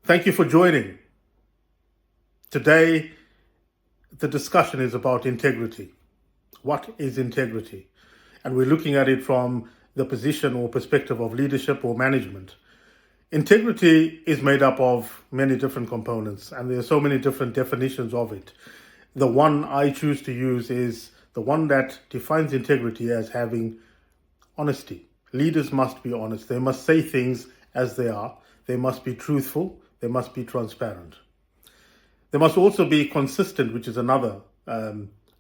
Thank you for joining. Today, the discussion is about integrity. What is integrity? And we're looking at it from the position or perspective of leadership or management. Integrity is made up of many different components, and there are so many different definitions of it. The one I choose to use is the one that defines integrity as having honesty. Leaders must be honest. They must say things as they are. They must be truthful. They must be transparent. They must also be consistent, which is another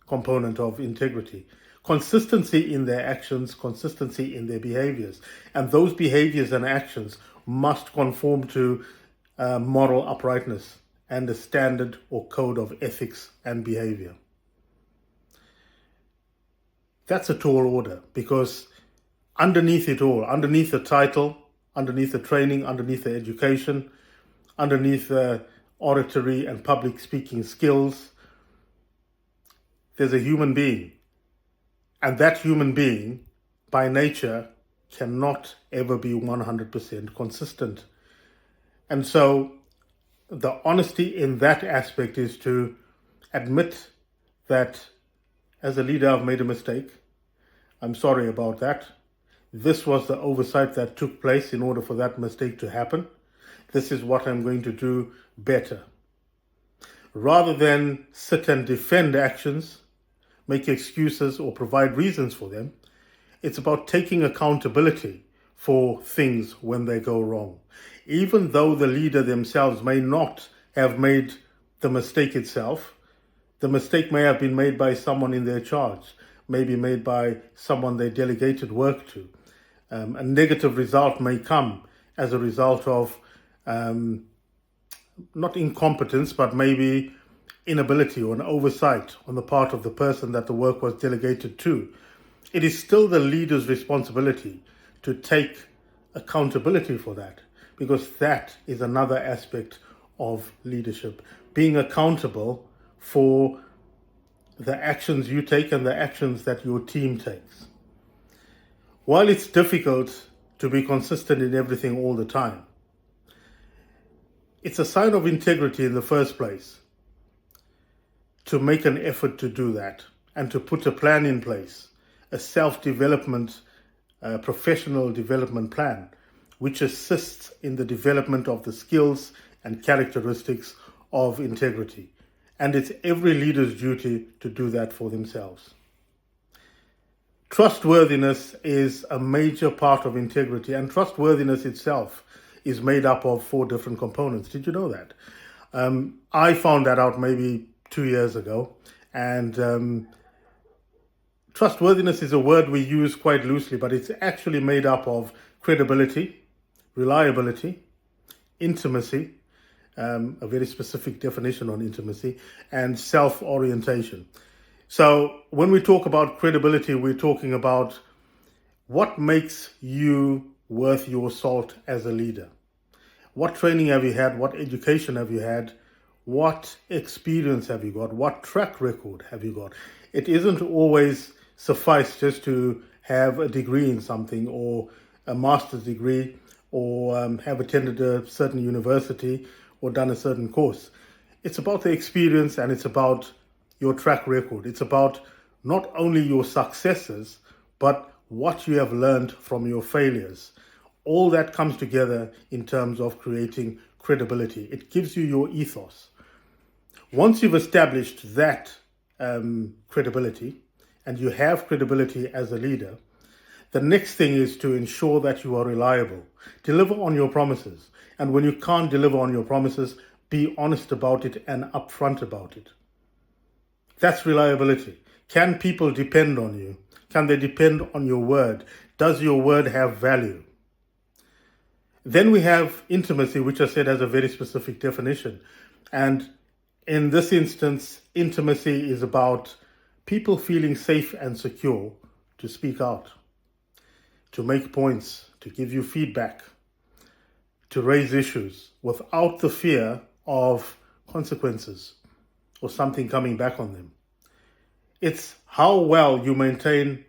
component of integrity. Consistency in their actions, consistency in their behaviors. And those behaviors and actions must conform to moral uprightness and a standard or code of ethics and behavior. That's a tall order, because underneath it all, underneath the title, underneath the training, underneath the education, underneath the oratory and public speaking skills, there's a human being. And that human being, by nature, cannot ever be 100% consistent. And so the honesty in that aspect is to admit that as a leader, I've made a mistake. I'm sorry about that. This was the oversight that took place in order for that mistake to happen. This is what I'm going to do better. Rather than sit and defend actions, make excuses or provide reasons for them, it's about taking accountability for things when they go wrong. Even though the leader themselves may not have made the mistake itself, the mistake may have been made by someone in their charge, maybe made by someone they delegated work to. A negative result may come as a result of not incompetence, but maybe inability or an oversight on the part of the person that the work was delegated to. It is still the leader's responsibility to take accountability for that, because that is another aspect of leadership. Being accountable for the actions you take and the actions that your team takes. While it's difficult to be consistent in everything all the time, it's a sign of integrity in the first place to make an effort to do that and to put a plan in place, a self-development, professional development plan, which assists in the development of the skills and characteristics of integrity. And it's every leader's duty to do that for themselves. Trustworthiness is a major part of integrity, and trustworthiness itself is made up of 4 different components. Did you know that? I found that out maybe 2 years ago, and trustworthiness is a word we use quite loosely, but it's actually made up of credibility, reliability, intimacy, a very specific definition on intimacy, and self-orientation. So when we talk about credibility, we're talking about what makes you worth your salt as a leader. What training have you had? What education have you had? What experience have you got? What track record have you got? It isn't always suffice just to have a degree in something, or a master's degree, or have attended a certain university or done a certain course. It's about the experience, and it's about your track record. It's about not only your successes, but what you have learned from your failures. All that comes together in terms of creating credibility. It gives you your ethos. Once you've established that credibility, and you have credibility as a leader, the next thing is to ensure that you are reliable. Deliver on your promises. And when you can't deliver on your promises, be honest about it and upfront about it. That's reliability. Can people depend on you? Can they depend on your word? Does your word have value? Then we have intimacy, which I said has a very specific definition. And in this instance, intimacy is about people feeling safe and secure to speak out, to make points, to give you feedback, to raise issues without the fear of consequences or something coming back on them. It's how well you maintain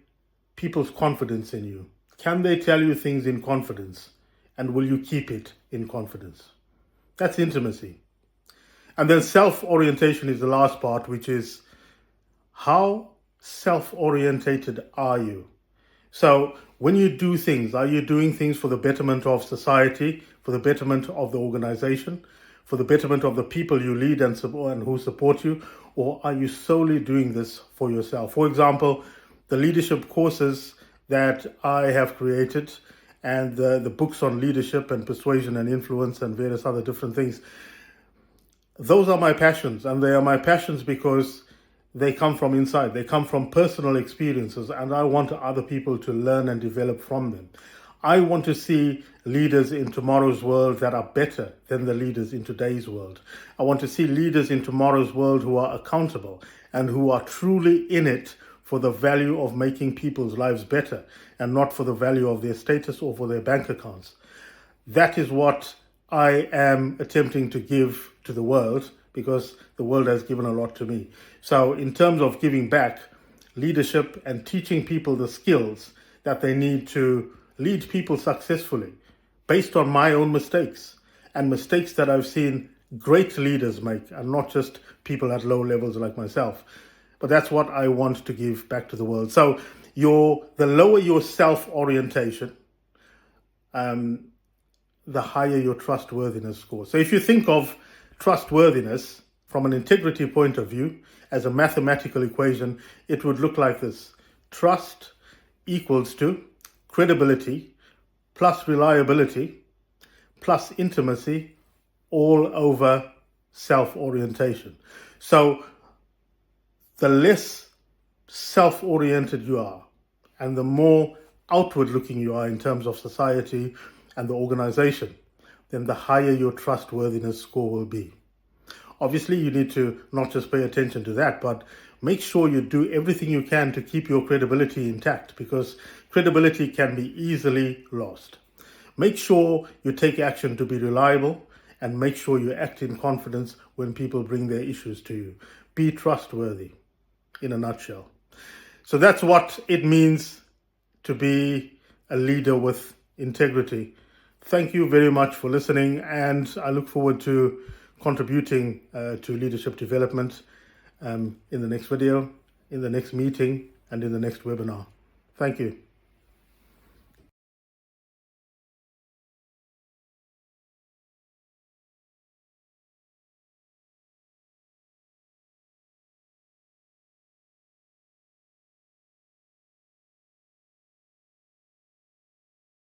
people's confidence in you. Can they tell you things in confidence? And will you keep it in confidence? That's intimacy. And then self-orientation is the last part, which is how self-orientated are you? So when you do things, are you doing things for the betterment of society, for the betterment of the organization, for the betterment of the people you lead and who support you, or are you solely doing this for yourself? For example, the leadership courses that I have created and the books on leadership and persuasion and influence and various other different things, those are my passions, and they are my passions because they come from inside. They come from personal experiences, and I want other people to learn and develop from them. I want to see leaders in tomorrow's world that are better than the leaders in today's world. I want to see leaders in tomorrow's world who are accountable and who are truly in it for the value of making people's lives better and not for the value of their status or for their bank accounts. That is what I am attempting to give to the world, because the world has given a lot to me. So in terms of giving back, leadership and teaching people the skills that they need to lead people successfully based on my own mistakes and mistakes that I've seen great leaders make, and not just people at low levels like myself. But that's what I want to give back to the world. So the lower your self-orientation, the higher your trustworthiness score. So if you think of trustworthiness from an integrity point of view as a mathematical equation, it would look like this. Trust equals to credibility plus reliability plus intimacy all over self-orientation. So the less self-oriented you are and the more outward looking you are in terms of society and the organization, then the higher your trustworthiness score will be. Obviously, you need to not just pay attention to that, but make sure you do everything you can to keep your credibility intact, because credibility can be easily lost. Make sure you take action to be reliable, and make sure you act in confidence when people bring their issues to you. Be trustworthy, in a nutshell. So that's what it means to be a leader with integrity. Thank you very much for listening, and I look forward to contributing to leadership development in the next video, in the next meeting, and in the next webinar. Thank you.